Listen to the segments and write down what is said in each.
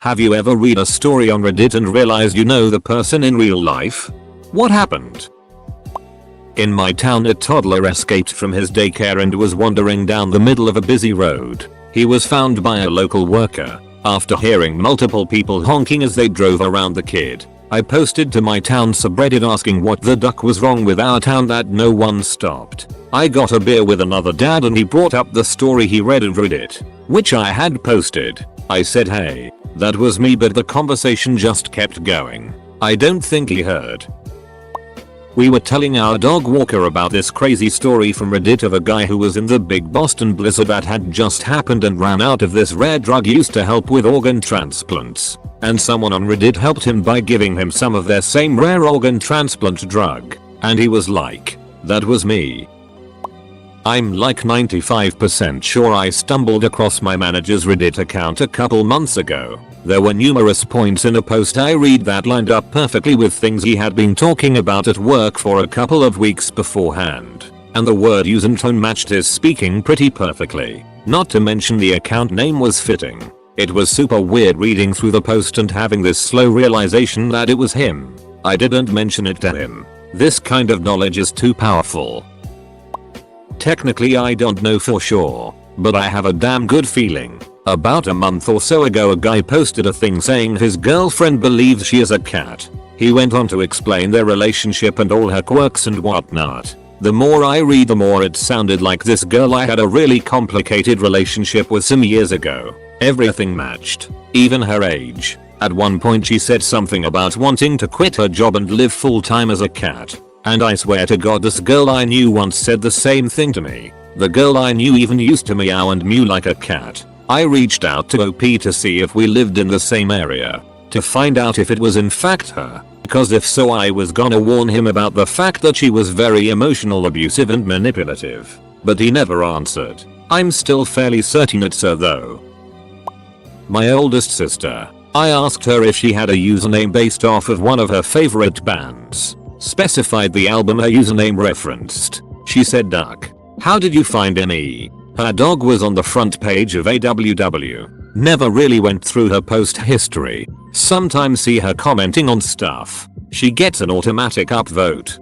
Have you ever read a story on Reddit and realized you know the person in real life? What happened? In my town, a toddler escaped from his daycare and was wandering down the middle of a busy road. He was found by a local worker after hearing multiple people honking as they drove around the kid. I posted to my town subreddit asking what the duck was wrong with our town that no one stopped. I got a beer with another dad and he brought up the story he read on Reddit, which I had posted. I said, hey, that was me, but the conversation just kept going. I don't think he heard. We were telling our dog Walker about this crazy story from Reddit of a guy who was in the big Boston blizzard that had just happened and ran out of this rare drug used to help with organ transplants. And someone on Reddit helped him by giving him some of their same rare organ transplant drug. And he was like, that was me. I'm like 95% sure I stumbled across my manager's Reddit account a couple months ago. There were numerous points in a post I read that lined up perfectly with things he had been talking about at work for a couple of weeks beforehand. And the word use and tone matched his speaking pretty perfectly. Not to mention the account name was fitting. It was super weird reading through the post and having this slow realization that it was him. I didn't mention it to him. This kind of knowledge is too powerful. Technically I don't know for sure, but I have a damn good feeling. About a month or so ago, a guy posted a thing saying his girlfriend believes she is a cat. He went on to explain their relationship and all her quirks and whatnot. The more I read, the more it sounded like this girl I had a really complicated relationship with some years ago. Everything matched, even her age. At one point she said something about wanting to quit her job and live full time as a cat. And I swear to God, this girl I knew once said the same thing to me. The girl I knew even used to meow and mew like a cat. I reached out to OP to see if we lived in the same area, to find out if it was in fact her, because if so I was gonna warn him about the fact that she was very emotional, abusive and manipulative. But he never answered. I'm still fairly certain it's her though. My oldest sister. I asked her if she had a username based off of one of her favorite bands. Specified the album her username referenced. She said duck. How did you find me? Her dog was on the front page of AWW. Never really went through her post history. Sometimes see her commenting on stuff. She gets an automatic upvote.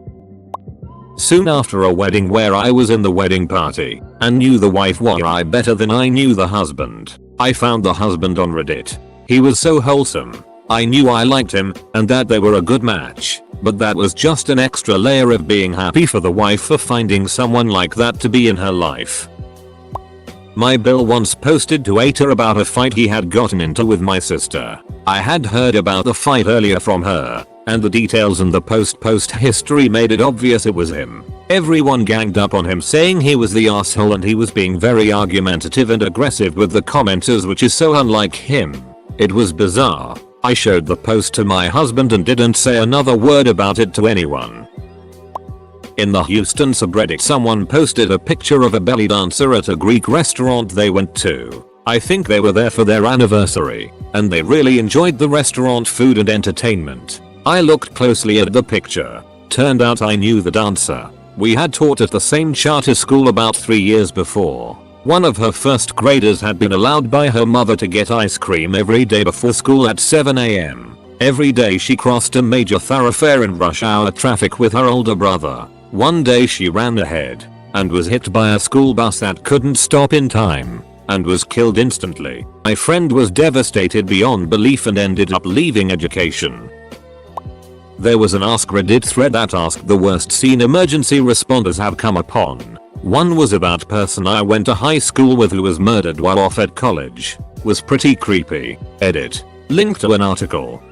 Soon after a wedding where I was in the wedding party and knew the wife way better than I knew the husband, I found the husband on Reddit. He was so wholesome. I knew I liked him and that they were a good match. But that was just an extra layer of being happy for the wife for finding someone like that to be in her life. My Bill once posted to Twitter about a fight he had gotten into with my sister. I had heard about the fight earlier from her, and the details in the post history made it obvious it was him. Everyone ganged up on him saying he was the asshole and he was being very argumentative and aggressive with the commenters, which is so unlike him. It was bizarre. I showed the post to my husband and didn't say another word about it to anyone. In the Houston subreddit, someone posted a picture of a belly dancer at a Greek restaurant they went to. I think they were there for their anniversary, and they really enjoyed the restaurant food and entertainment. I looked closely at the picture. Turned out I knew the dancer. We had taught at the same charter school about 3 years before. One of her first graders had been allowed by her mother to get ice cream every day before school at 7 AM. Every day she crossed a major thoroughfare in rush hour traffic with her older brother. One day she ran ahead and was hit by a school bus that couldn't stop in time and was killed instantly. My friend was devastated beyond belief and ended up leaving education. There was an AskReddit thread that asked the worst scene emergency responders have come upon. One was about person I went to high school with who was murdered while off at college. Was pretty creepy. Edit. Link to an article.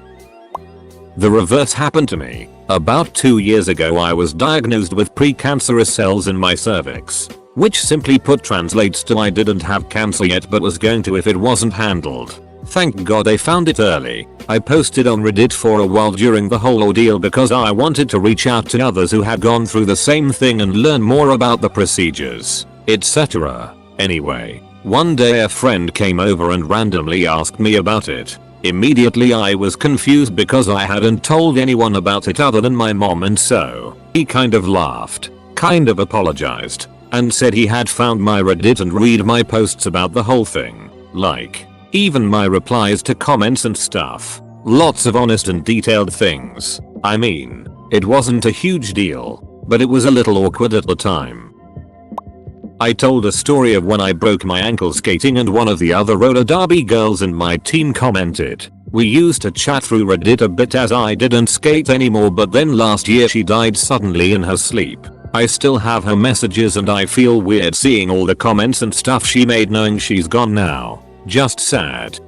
The reverse happened to me. About 2 years ago I was diagnosed with precancerous cells in my cervix, which simply put translates to I didn't have cancer yet but was going to if it wasn't handled. Thank God they found it early. I posted on Reddit for a while during the whole ordeal because I wanted to reach out to others who had gone through the same thing and learn more about the procedures, etc. Anyway, one day a friend came over and randomly asked me about it. Immediately I was confused because I hadn't told anyone about it other than my mom, and so he kind of laughed, kind of apologized, and said he had found my Reddit and read my posts about the whole thing. Like, Even my replies to comments and stuff. Lots of honest and detailed things. I mean, it wasn't a huge deal, but it was a little awkward at the time. I told a story of when I broke my ankle skating and one of the other roller derby girls in my team commented. We used to chat through Reddit a bit as I didn't skate anymore, but then last year she died suddenly in her sleep. I still have her messages and I feel weird seeing all the comments and stuff she made knowing she's gone now. Just sad.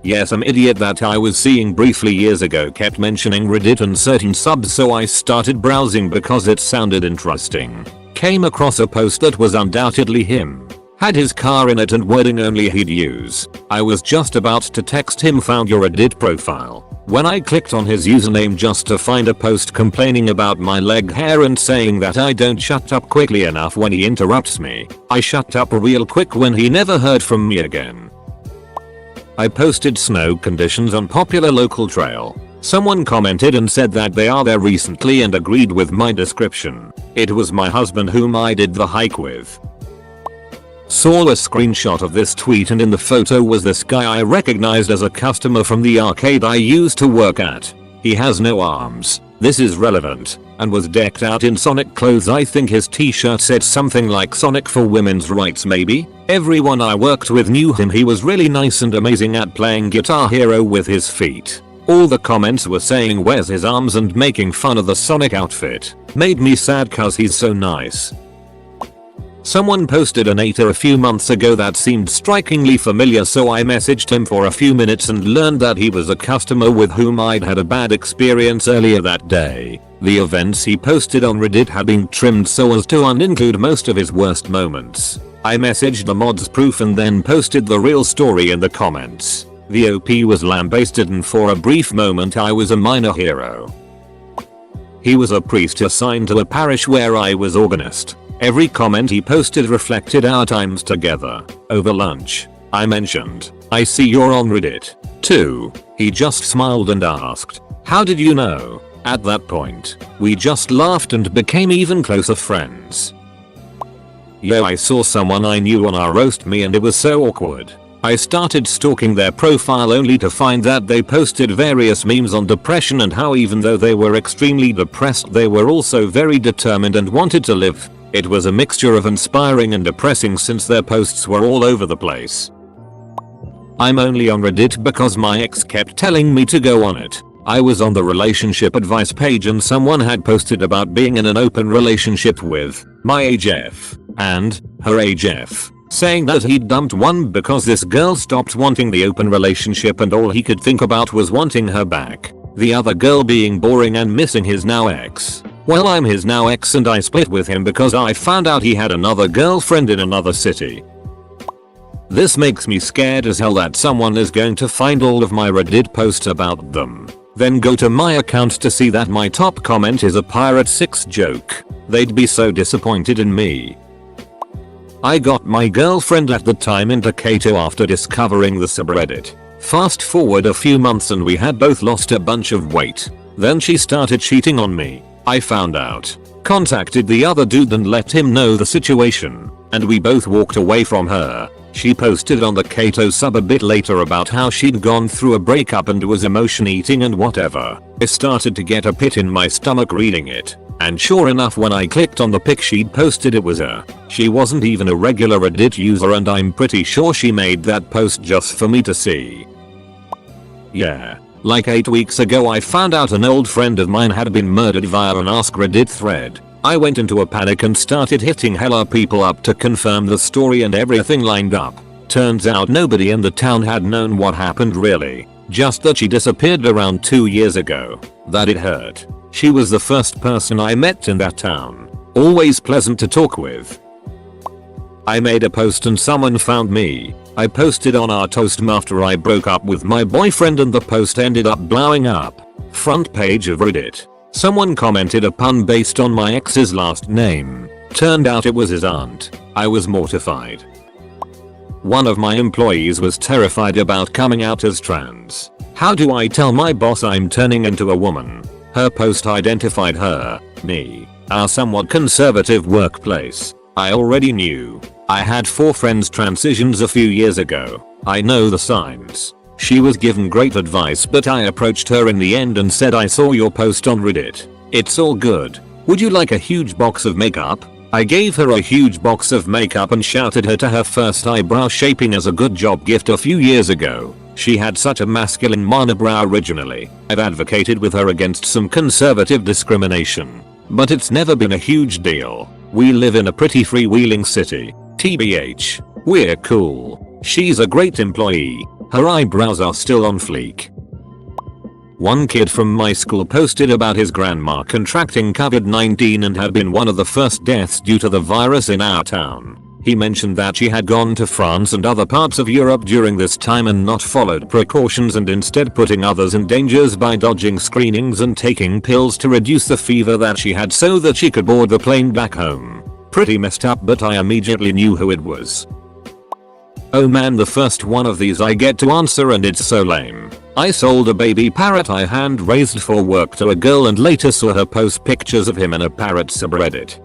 Yeah, some idiot that I was seeing briefly years ago kept mentioning Reddit and certain subs, so I started browsing because it sounded interesting. Came across a post that was undoubtedly him. Had his car in it and wording only he'd use. I was just about to text him, found your Reddit profile, when I clicked on his username just to find a post complaining about my leg hair and saying that I don't shut up quickly enough when he interrupts me. I shut up real quick when he never heard from me again. I posted snow conditions on popular local trail. Someone commented and said that they are there recently and agreed with my description. It was my husband whom I did the hike with. Saw a screenshot of this tweet and in the photo was this guy I recognized as a customer from the arcade I used to work at. He has no arms. This is relevant. And was decked out in Sonic clothes. I think his t-shirt said something like Sonic for women's rights maybe. Everyone I worked with knew him. He was really nice and amazing at playing Guitar Hero with his feet. All the comments were saying where's his arms and making fun of the Sonic outfit. Made me sad cause he's so nice. Someone posted an ATR a few months ago that seemed strikingly familiar, so I messaged him for a few minutes and learned that he was a customer with whom I'd had a bad experience earlier that day. The events he posted on Reddit had been trimmed so as to uninclude most of his worst moments. I messaged the mods proof and then posted the real story in the comments. The OP was lambasted and for a brief moment I was a minor hero. He was a priest assigned to a parish where I was organist. Every comment he posted reflected our times together. Over lunch, I mentioned, I see you're on Reddit too. He just smiled and asked, how did you know? At that point, we just laughed and became even closer friends. Yo, I saw someone I knew on our roast me and it was so awkward. I started stalking their profile only to find that they posted various memes on depression and how even though they were extremely depressed they were also very determined and wanted to live. It was a mixture of inspiring and depressing since their posts were all over the place. I'm only on Reddit because my ex kept telling me to go on it. I was on the relationship advice page and someone had posted about being in an open relationship with my age F and her age F, saying that he'd dumped one because this girl stopped wanting the open relationship and all he could think about was wanting her back. The other girl being boring and missing his now ex. Well, I'm his now ex and I split with him because I found out he had another girlfriend in another city. This makes me scared as hell that someone is going to find all of my Reddit posts about them. Then go to my account to see that my top comment is a Pirate 6 joke. They'd be so disappointed in me. I got my girlfriend at the time into Kato after discovering the subreddit. Fast forward a few months and we had both lost a bunch of weight. Then she started cheating on me. I found out, contacted the other dude and let him know the situation, and we both walked away from her. She posted on the Kato sub a bit later about how she'd gone through a breakup and was emotion eating and whatever. I started to get a pit in my stomach reading it, and sure enough when I clicked on the pic she'd posted it was her. She wasn't even a regular Reddit user and I'm pretty sure she made that post just for me to see. Yeah. Like 8 weeks ago I found out an old friend of mine had been murdered via an AskReddit thread. I went into a panic and started hitting hella people up to confirm the story and everything lined up. Turns out nobody in the town had known what happened really. Just that she disappeared around 2 years ago. That it hurt. She was the first person I met in that town. Always pleasant to talk with. I made a post and someone found me. I posted on our toastum after I broke up with my boyfriend and the post ended up blowing up. Front page of Reddit. Someone commented a pun based on my ex's last name. Turned out it was his aunt. I was mortified. One of my employees was terrified about coming out as trans. How do I tell my boss I'm turning into a woman? Her post identified her, me, our somewhat conservative workplace. I already knew. I had 4 friends transitions a few years ago. I know the signs. She was given great advice, but I approached her in the end and said, I saw your post on Reddit. It's all good. Would you like a huge box of makeup? I gave her a huge box of makeup and shouted her to her first eyebrow shaping as a good job gift a few years ago. She had such a masculine monobrow originally. I've advocated with her against some conservative discrimination, but it's never been a huge deal. We live in a pretty freewheeling city. TBH. We're cool. She's a great employee. Her eyebrows are still on fleek. One kid from my school posted about his grandma contracting COVID-19 and had been one of the first deaths due to the virus in our town. He mentioned that she had gone to France and other parts of Europe during this time and not followed precautions and instead putting others in dangers by dodging screenings and taking pills to reduce the fever that she had so that she could board the plane back home. Pretty messed up, but I immediately knew who it was. Oh man, the first one of these I get to answer and it's so lame. I sold a baby parrot I hand raised for work to a girl and later saw her post pictures of him in a parrot subreddit.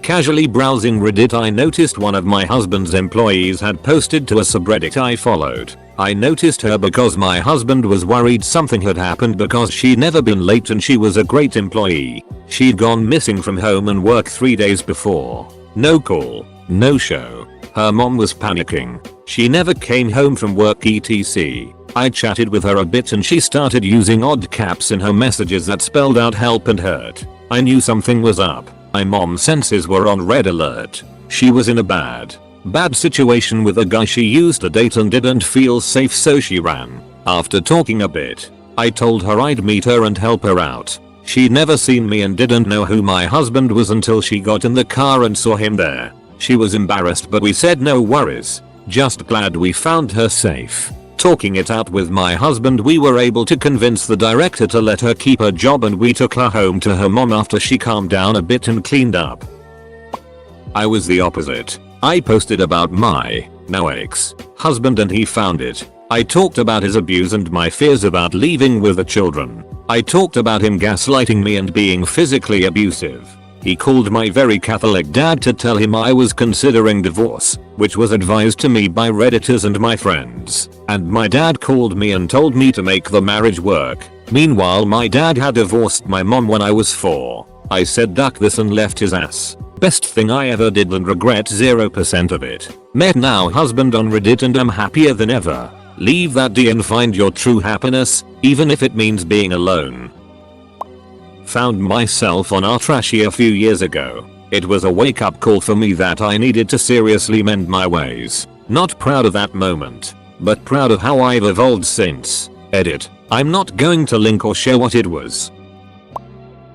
Casually browsing Reddit, I noticed one of my husband's employees had posted to a subreddit I followed. I noticed her because my husband was worried something had happened because she'd never been late and she was a great employee. She'd gone missing from home and work 3 days before. No call, no show. Her mom was panicking. She never came home from work etc. I chatted with her a bit and she started using odd caps in her messages that spelled out help and hurt. I knew something was up. My mom's senses were on red alert. She was in a bad situation with a guy she used to date and didn't feel safe, so she ran. After talking a bit, I told her I'd meet her and help her out. She'd never seen me and didn't know who my husband was until she got in the car and saw him there. She was embarrassed, but we said no worries. Just glad we found her safe. Talking it out with my husband, we were able to convince the director to let her keep her job and we took her home to her mom after she calmed down a bit and cleaned up. I was the opposite. I posted about my now ex-husband and he found it. I talked about his abuse and my fears about leaving with the children. I talked about him gaslighting me and being physically abusive. He called my very Catholic dad to tell him I was considering divorce, which was advised to me by Redditors and my friends. And my dad called me and told me to make the marriage work. Meanwhile, my dad had divorced my mom when I was 4. I said duck this and left his ass. Best thing I ever did and regret 0% of it. Met now husband on Reddit and am happier than ever. Leave that D and find your true happiness, even if it means being alone. Found myself on our trashy a few years ago. It was a wake-up call for me that I needed to seriously mend my ways. Not proud of that moment, but proud of how I've evolved since. Edit. I'm not going to link or share what it was.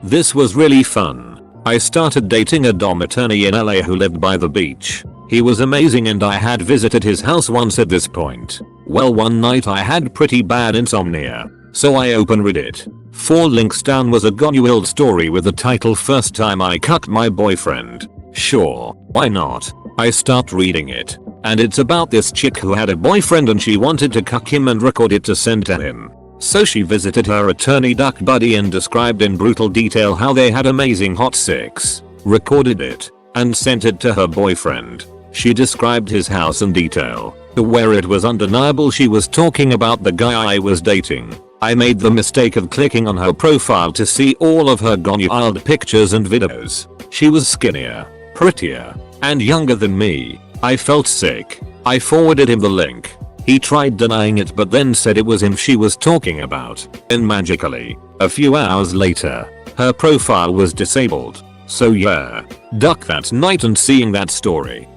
This was really fun. I started dating a dom attorney in LA who lived by the beach. He was amazing and I had visited his house once at this point. Well, one night I had pretty bad insomnia, so I opened Reddit. 4 links down was a Gonuild story with the title "First Time I Cucked My Boyfriend." Sure, why not? I start reading it, and it's about this chick who had a boyfriend and she wanted to cuck him and record it to send to him. So she visited her attorney duck buddy and described in brutal detail how they had amazing hot sex, recorded it, and sent it to her boyfriend. She described his house in detail, to where it was undeniable she was talking about the guy I was dating. I made the mistake of clicking on her profile to see all of her Gonuild pictures and videos. She was skinnier, prettier, and younger than me. I felt sick. I forwarded him the link. He tried denying it but then said it was him she was talking about. And magically, a few hours later, her profile was disabled. So yeah, duck that night and seeing that story.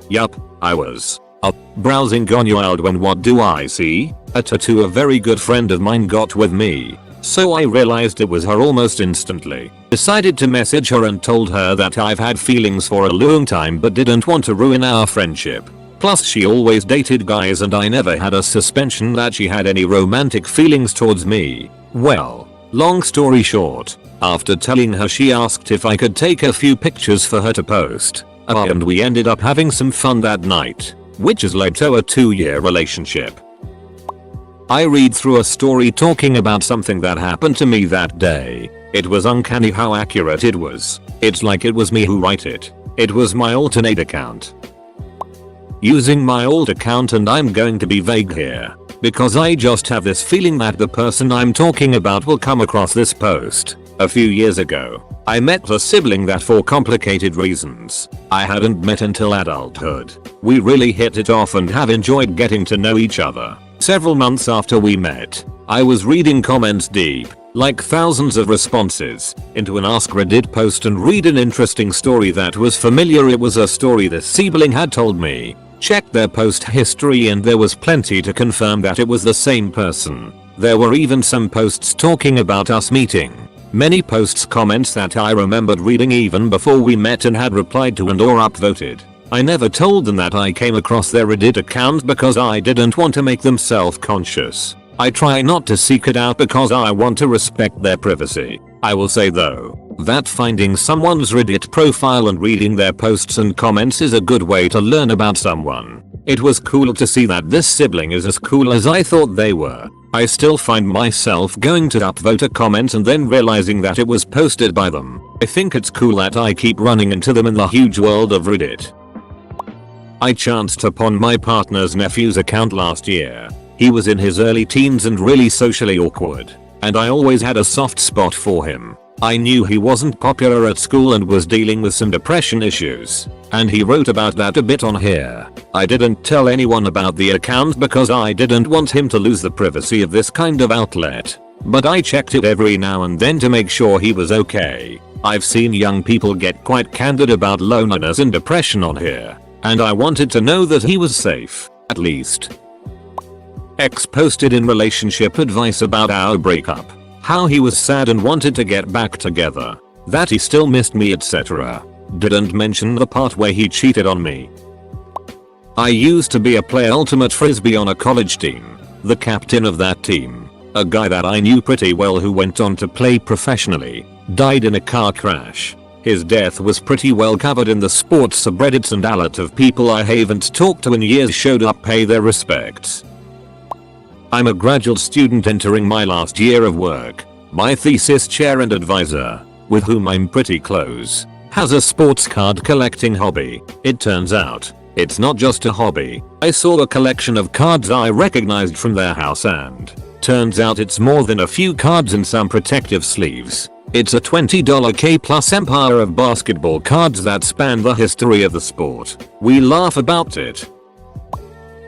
Yup, I was up browsing Gonuild when what do I see? A tattoo a very good friend of mine got with me. So I realized it was her almost instantly. Decided to message her and told her that I've had feelings for a long time but didn't want to ruin our friendship. Plus she always dated guys and I never had a suspicion that she had any romantic feelings towards me. Well, long story short, after telling her, she asked if I could take a few pictures for her to post. And we ended up having some fun that night, which has led to a 2-year relationship. I read through a story talking about something that happened to me that day. It was uncanny how accurate it was. It's like it was me who wrote it. It was my alternate account. Using my old account, and I'm going to be vague here, because I just have this feeling that the person I'm talking about will come across this post. A few years ago, I met a sibling that for complicated reasons, I hadn't met until adulthood. We really hit it off and have enjoyed getting to know each other. Several months after we met, I was reading comments deep, like thousands of responses, into an AskReddit post and read an interesting story that was familiar. It was a story this sibling had told me. Checked their post history and there was plenty to confirm that it was the same person. There were even some posts talking about us meeting. Many posts comments that I remembered reading even before we met and had replied to and or upvoted. I never told them that I came across their Reddit account because I didn't want to make them self-conscious. I try not to seek it out because I want to respect their privacy. I will say though, that finding someone's Reddit profile and reading their posts and comments is a good way to learn about someone. It was cool to see that this sibling is as cool as I thought they were. I still find myself going to upvote a comment and then realizing that it was posted by them. I think it's cool that I keep running into them in the huge world of Reddit. I chanced upon my partner's nephew's account last year. He was in his early teens and really socially awkward, and I always had a soft spot for him. I knew he wasn't popular at school and was dealing with some depression issues, and he wrote about that a bit on here. I didn't tell anyone about the account because I didn't want him to lose the privacy of this kind of outlet, but I checked it every now and then to make sure he was okay. I've seen young people get quite candid about loneliness and depression on here, and I wanted to know that he was safe, at least. X posted in relationship advice about our breakup, how he was sad and wanted to get back together, that he still missed me, etc. Didn't mention the part where he cheated on me. I used to be a player ultimate frisbee on a college team. The captain of that team, a guy that I knew pretty well who went on to play professionally, died in a car crash. His death was pretty well covered in the sports subreddits, and a lot of people I haven't talked to in years showed up pay their respects. I'm a graduate student entering my last year of work. My thesis chair and advisor, with whom I'm pretty close, has a sports card collecting hobby. It turns out, it's not just a hobby. I saw a collection of cards I recognized from their house, and turns out it's more than a few cards and some protective sleeves. It's a $20 K plus empire of basketball cards that span the history of the sport. We laugh about it.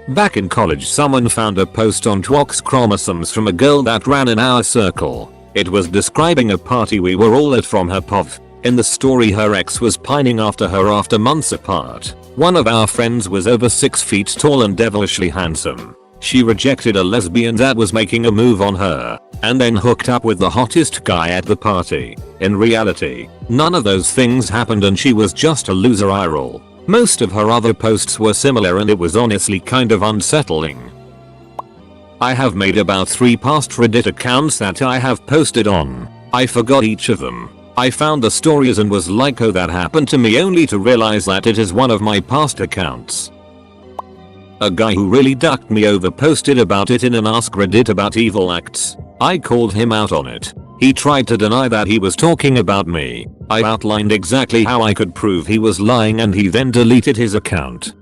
Back in college, someone found a post on Twox chromosomes from a girl that ran in our circle. It was describing a party we were all at from her POV. In the story, her ex was pining after her after months apart. One of our friends was over 6 feet tall and devilishly handsome. She rejected a lesbian that was making a move on her, and then hooked up with the hottest guy at the party. In reality, none of those things happened and she was just a loser. I roll. Most of her other posts were similar and it was honestly kind of unsettling. I have made about 3 past Reddit accounts that I have posted on. I forgot each of them. I found the stories and was like, oh, that happened to me, only to realize that it is one of my past accounts. A guy who really ducked me over posted about it in an AskReddit about evil acts. I called him out on it. He tried to deny that he was talking about me. I outlined exactly how I could prove he was lying and he then deleted his account.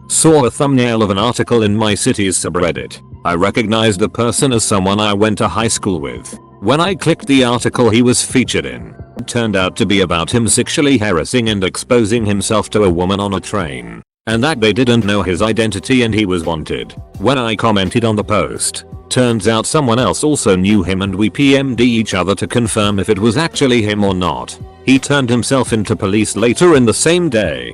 Saw a thumbnail of an article in my city's subreddit. I recognized the person as someone I went to high school with. When I clicked the article he was featured in, it turned out to be about him sexually harassing and exposing himself to a woman on a train, and that they didn't know his identity and he was wanted. When I commented on the post, turns out someone else also knew him and we PM'd each other to confirm if it was actually him or not. He turned himself into police later in the same day.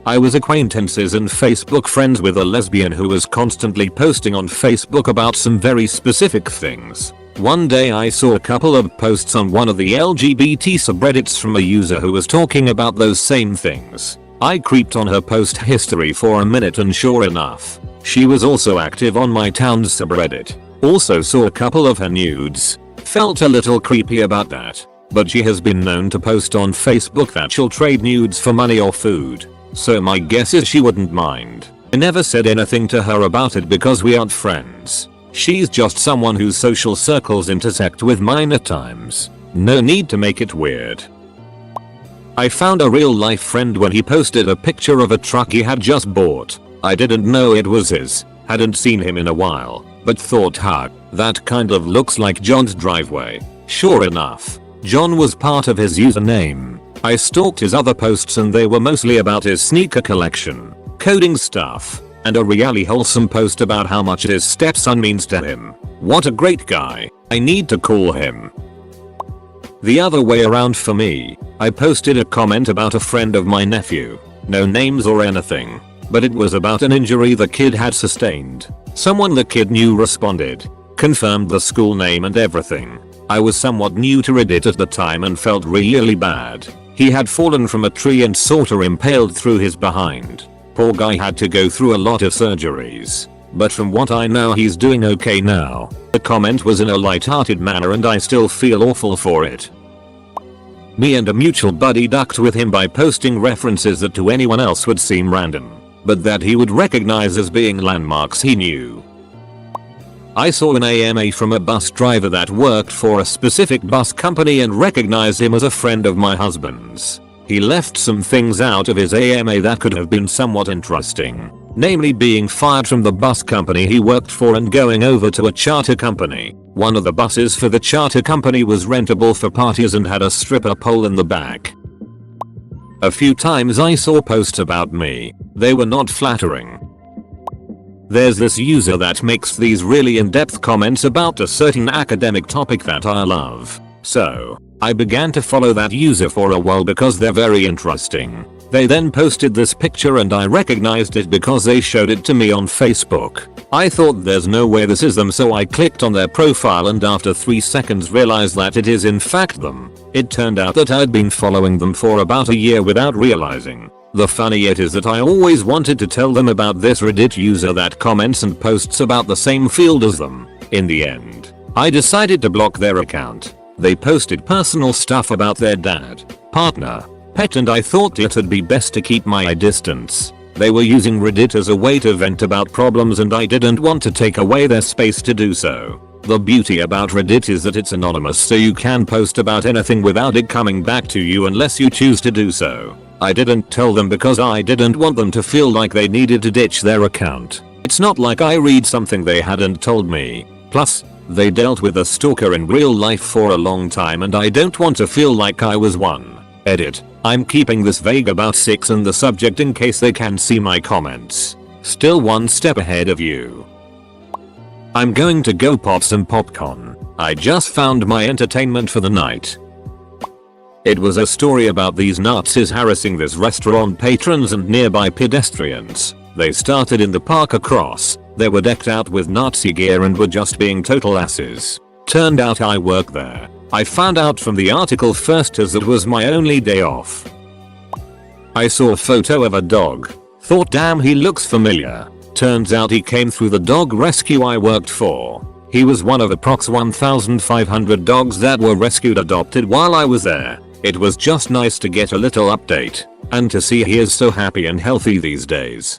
I was acquaintances and Facebook friends with a lesbian who was constantly posting on Facebook about some very specific things. One day I saw a couple of posts on one of the LGBT subreddits from a user who was talking about those same things. I creeped on her post history for a minute and sure enough, she was also active on my town's subreddit. Also saw a couple of her nudes. Felt a little creepy about that, but she has been known to post on Facebook that she'll trade nudes for money or food, so my guess is she wouldn't mind. I never said anything to her about it because we aren't friends. She's just someone whose social circles intersect with mine at times. No need to make it weird. I found a real life friend when he posted a picture of a truck he had just bought. I didn't know it was his, hadn't seen him in a while, but thought that kind of looks like John's driveway. Sure enough, John was part of his username. I stalked his other posts and they were mostly about his sneaker collection, coding stuff, and a really wholesome post about how much his stepson means to him. What a great guy. I need to call him. The other way around for me, I posted a comment about a friend of my nephew. No names or anything, but it was about an injury the kid had sustained. Someone the kid knew responded, confirmed the school name and everything. I was somewhat new to Reddit at the time and felt really bad. He had fallen from a tree and sorta impaled through his behind. Poor guy had to go through a lot of surgeries. But from what I know he's doing okay now. The comment was in a light-hearted manner and I still feel awful for it. Me and a mutual buddy ducked with him by posting references that to anyone else would seem random, but that he would recognize as being landmarks he knew. I saw an AMA from a bus driver that worked for a specific bus company and recognized him as a friend of my husband's. He left some things out of his AMA that could have been somewhat interesting, namely being fired from the bus company he worked for and going over to a charter company. One of the buses for the charter company was rentable for parties and had a stripper pole in the back. A few times I saw posts about me. They were not flattering. There's this user that makes these really in-depth comments about a certain academic topic that I love. So, I began to follow that user for a while because they're very interesting. They then posted this picture and I recognized it because they showed it to me on Facebook. I thought there's no way this is them, so I clicked on their profile and after 3 seconds realized that it is in fact them. It turned out that I'd been following them for about a year without realizing. The funny it is that I always wanted to tell them about this Reddit user that comments and posts about the same field as them. In the end, I decided to block their account. They posted personal stuff about their dad, partner, pet, and I thought it'd be best to keep my distance. They were using Reddit as a way to vent about problems and I didn't want to take away their space to do so. The beauty about Reddit is that it's anonymous, so you can post about anything without it coming back to you unless you choose to do so. I didn't tell them because I didn't want them to feel like they needed to ditch their account. It's not like I read something they hadn't told me. Plus, they dealt with a stalker in real life for a long time and I don't want to feel like I was one. Edit. I'm keeping this vague about 6 and the subject in case they can see my comments. Still one step ahead of you. I'm going to go pop some popcorn. I just found my entertainment for the night. It was a story about these Nazis harassing this restaurant patrons and nearby pedestrians. They started in the park across. They were decked out with Nazi gear and were just being total asses. Turned out I work there. I found out from the article first as it was my only day off. I saw a photo of a dog. Thought damn he looks familiar. Turns out he came through the dog rescue I worked for. He was one of approx 1,500 dogs that were rescued adopted while I was there. It was just nice to get a little update and to see he is so happy and healthy these days.